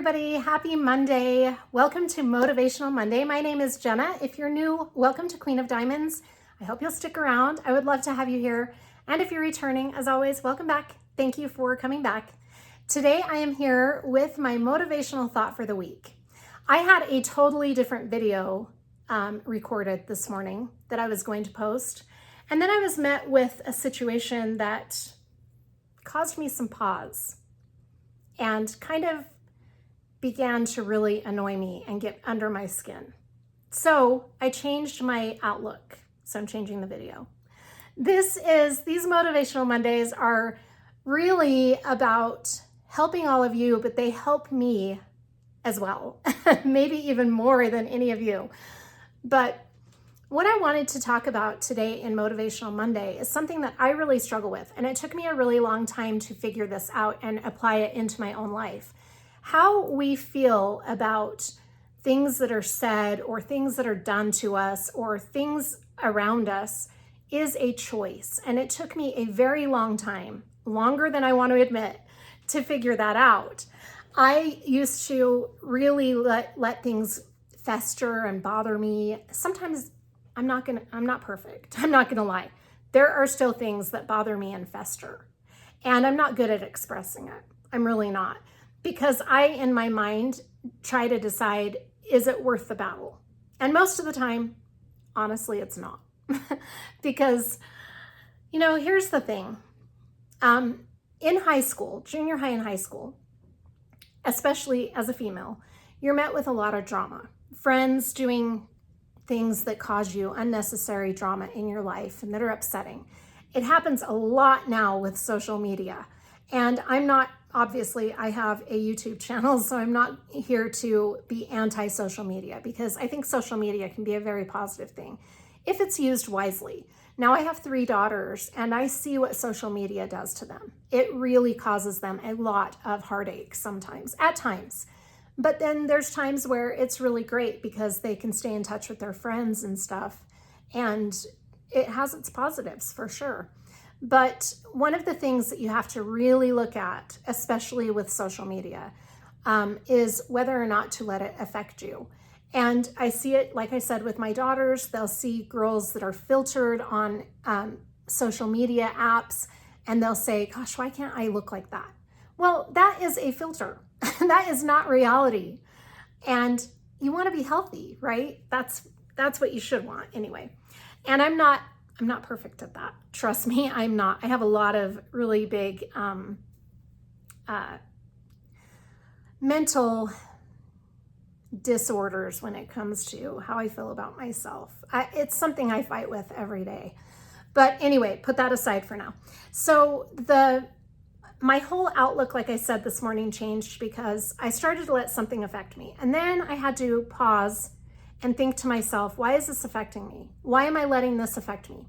everybody. Happy Monday. Welcome to Motivational Monday. My name is Jenna. If you're new, welcome to Queen of Diamonds. I hope you'll stick around. I would love to have you here. And if you're returning, as always, welcome back. Thank you for coming back. Today, I am here with my motivational thought for the week. I had a totally different video recorded this morning that I was going to post. And then I was met with a situation that caused me some pause and kind of began to really annoy me and get under my skin. So I changed my outlook. So I'm changing the video. These Motivational Mondays are really about helping all of you, but they help me as well, maybe even more than any of you. But what I wanted to talk about today in Motivational Monday is something that I really struggle with. And it took me a really long time to figure this out and apply it into my own life. How we feel about things that are said or things that are done to us or things around us is a choice. And it took me a very long time, longer than I want to admit, to figure that out. I used to really let things fester and bother me. Sometimes I'm not perfect. I'm not gonna lie. There are still things that bother me and fester. And I'm not good at expressing it. I'm really not. Because I, in my mind, try to decide, is it worth the battle? And most of the time, honestly, it's not. Because, here's the thing. In high school, junior high and high school, especially as a female, you're met with a lot of drama. Friends doing things that cause you unnecessary drama in your life and that are upsetting. It happens a lot now with social media. And obviously, I have a YouTube channel, so I'm not here to be anti-social media because I think social media can be a very positive thing if it's used wisely. Now, I have 3 daughters, and I see what social media does to them. It really causes them a lot of heartache sometimes, at times. But then there's times where it's really great because they can stay in touch with their friends and stuff, and it has its positives for sure. But one of the things that you have to really look at, especially with social media, is whether or not to let it affect you. And I see it, like I said, with my daughters. They'll see girls that are filtered on social media apps, and they'll say, gosh, why can't I look like that? Well, that is a filter. That is not reality. And you want to be healthy, right? That's what you should want anyway. And I'm not perfect at that. Trust me, I'm not. I have a lot of really big mental disorders when it comes to how I feel about myself. It's something I fight with every day. But anyway, put that aside for now. So my whole outlook, like I said this morning, changed because I started to let something affect me. And then I had to pause and think to myself, why is this affecting me? Why am I letting this affect me?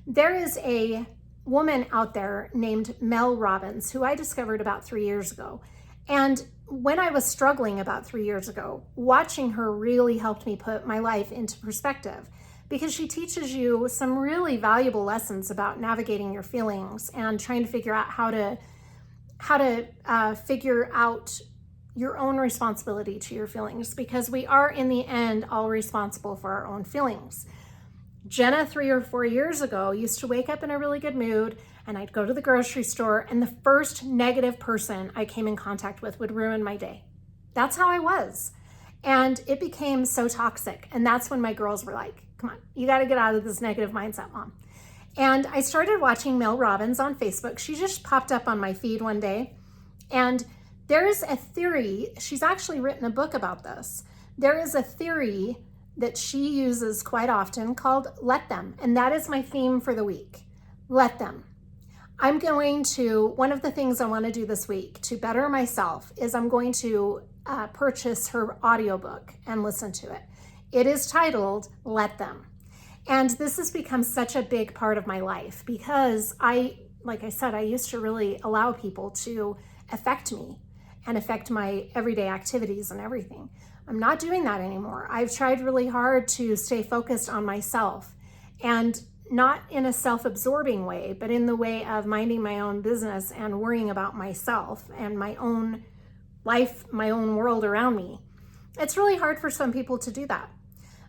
There is a woman out there named Mel Robbins who I discovered about 3 years ago. And when I was struggling about 3 years ago, watching her really helped me put my life into perspective because she teaches you some really valuable lessons about navigating your feelings and trying to figure out how to figure out your own responsibility to your feelings, because we are in the end all responsible for our own feelings. Jenna 3 or 4 years ago used to wake up in a really good mood, and I'd go to the grocery store, and the first negative person I came in contact with would ruin my day. That's how I was. And it became so toxic. And that's when my girls were like, come on, you got to get out of this negative mindset, Mom. And I started watching Mel Robbins on Facebook. She just popped up on my feed one day. And there is a theory, she's actually written a book about this. There is a theory that she uses quite often called let them. And that is my theme for the week. Let them. One of the things I want to do this week to better myself is I'm going to purchase her audiobook and listen to it. It is titled Let Them. And this has become such a big part of my life because like I said, I used to really allow people to affect me and affect my everyday activities and everything. I'm not doing that anymore. I've tried really hard to stay focused on myself, and not in a self-absorbing way, but in the way of minding my own business and worrying about myself and my own life, my own world around me. It's really hard for some people to do that.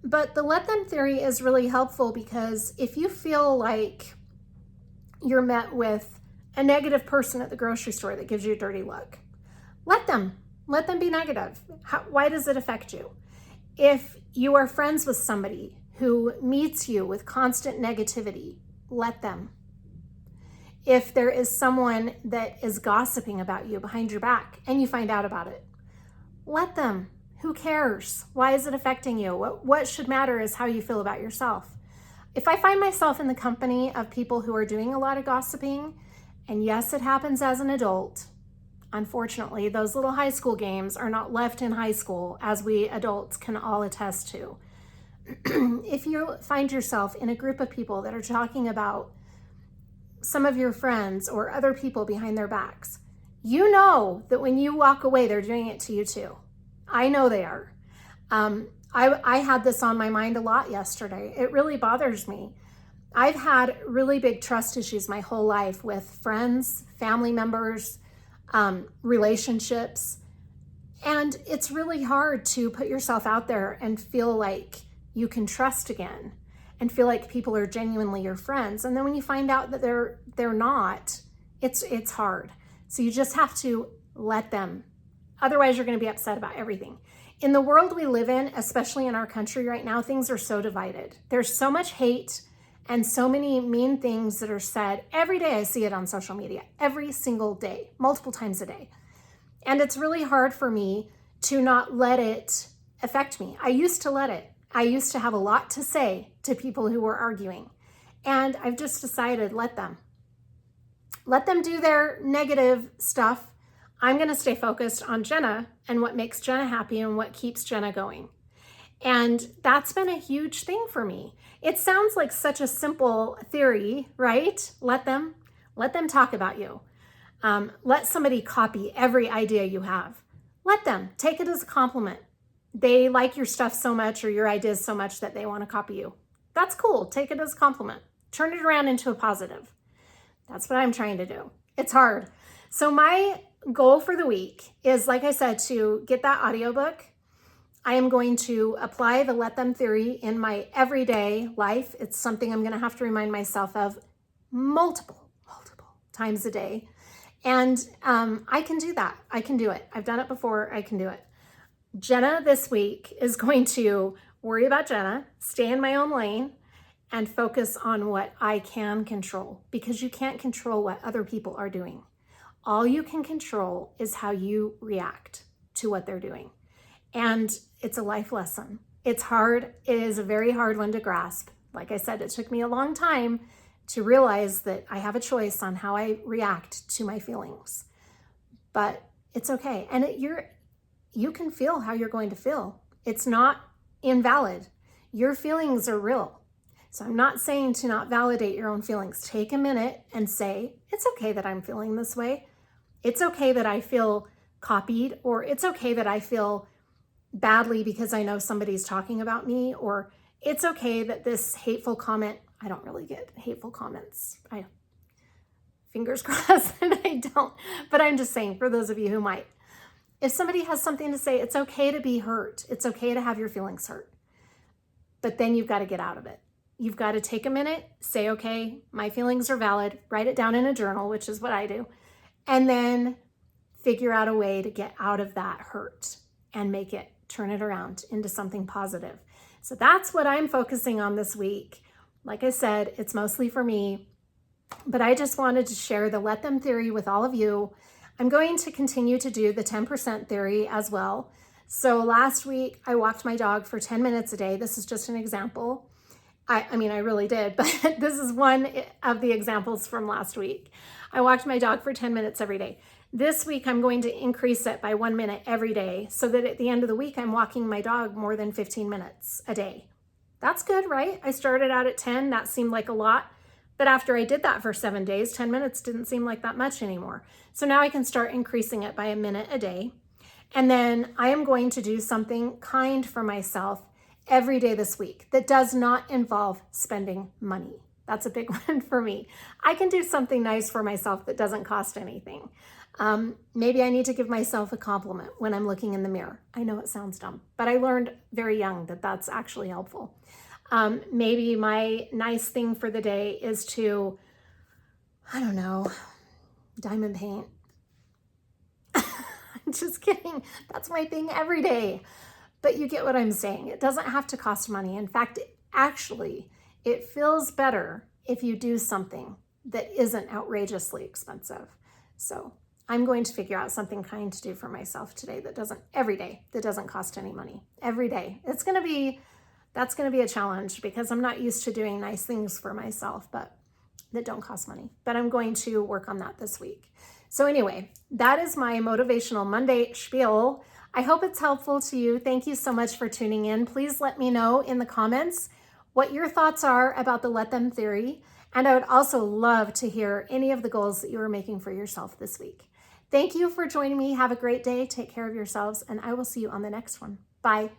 But the let them theory is really helpful because if you feel like you're met with a negative person at the grocery store that gives you a dirty look, let them be negative. Why does it affect you? If you are friends with somebody who meets you with constant negativity, let them. If there is someone that is gossiping about you behind your back and you find out about it, let them. Who cares? Why is it affecting you? What should matter is how you feel about yourself. If I find myself in the company of people who are doing a lot of gossiping, and yes, it happens as an adult, unfortunately, those little high school games are not left in high school, as we adults can all attest to. If you find yourself in a group of people that are talking about some of your friends or other people behind their backs, you know that when you walk away, they're doing it to you too. I know they are. I had this on my mind a lot yesterday. It really bothers me. I've had really big trust issues my whole life with friends, family members, relationships. And it's really hard to put yourself out there and feel like you can trust again and feel like people are genuinely your friends. And then when you find out that they're not, it's hard. So you just have to let them. Otherwise, you're going to be upset about everything. In the world we live in, especially in our country right now, things are so divided. There's so much hate and so many mean things that are said. Every day I see it on social media, every single day, multiple times a day. And it's really hard for me to not let it affect me. I used to let it. I used to have a lot to say to people who were arguing. And I've just decided, let them. Let them do their negative stuff. I'm going to stay focused on Jenna and what makes Jenna happy and what keeps Jenna going. And that's been a huge thing for me. It sounds like such a simple theory, right? Let them talk about you. Let somebody copy every idea you have. Let them. Take it as a compliment. They like your stuff so much or your ideas so much that they want to copy you. That's cool. Take it as a compliment. Turn it around into a positive. That's what I'm trying to do. It's hard. So my goal for the week is, like I said, to get that audiobook. I am going to apply the let them theory in my everyday life. It's something I'm going to have to remind myself of multiple times a day. And I can do that. I can do it. I've done it before. I can do it. Jenna this week is going to worry about Jenna, stay in my own lane, and focus on what I can control, because you can't control what other people are doing. All you can control is how you react to what they're doing. And it's a life lesson. It's hard. It is a very hard one to grasp. Like I said, it took me a long time to realize that I have a choice on how I react to my feelings. But it's okay. And you can feel how you're going to feel. It's not invalid. Your feelings are real. So I'm not saying to not validate your own feelings. Take a minute and say, it's okay that I'm feeling this way. It's okay that I feel copied, or it's okay that I feel badly because I know somebody's talking about me, or it's okay that this hateful comment, I don't really get hateful comments. Fingers crossed that I don't, but I'm just saying for those of you who might. If somebody has something to say, it's okay to be hurt. It's okay to have your feelings hurt. But then you've got to get out of it. You've got to take a minute, say, okay, my feelings are valid, write it down in a journal, which is what I do, and then figure out a way to get out of that hurt and turn it around into something positive. So that's what I'm focusing on this week. Like I said, it's mostly for me, but I just wanted to share the let them theory with all of you. I'm going to continue to do the 10% theory as well. So last week I walked my dog for 10 minutes a day. This is just an example. I mean, I really did, but this is one of the examples from last week. I walked my dog for 10 minutes every day. This week, I'm going to increase it by 1 minute every day so that at the end of the week, I'm walking my dog more than 15 minutes a day. That's good, right? I started out at 10. That seemed like a lot. But after I did that for 7 days, 10 minutes didn't seem like that much anymore. So now I can start increasing it by 1 minute a day. And then I am going to do something kind for myself every day this week that does not involve spending money. That's a big one for me. I can do something nice for myself that doesn't cost anything. Maybe I need to give myself a compliment when I'm looking in the mirror. I know it sounds dumb, but I learned very young that that's actually helpful. Maybe my nice thing for the day is to, I don't know, diamond paint. I'm just kidding. That's my thing every day. But you get what I'm saying. It doesn't have to cost money. In fact, actually, it feels better if you do something that isn't outrageously expensive. So I'm going to figure out something kind to do for myself today every day, that doesn't cost any money. Every day. That's going to be a challenge because I'm not used to doing nice things for myself, but that don't cost money. But I'm going to work on that this week. So anyway, that is my Motivational Monday spiel. I hope it's helpful to you. Thank you so much for tuning in. Please let me know in the comments what your thoughts are about the let them theory. And I would also love to hear any of the goals that you are making for yourself this week. Thank you for joining me. Have a great day. Take care of yourselves, and I will see you on the next one. Bye.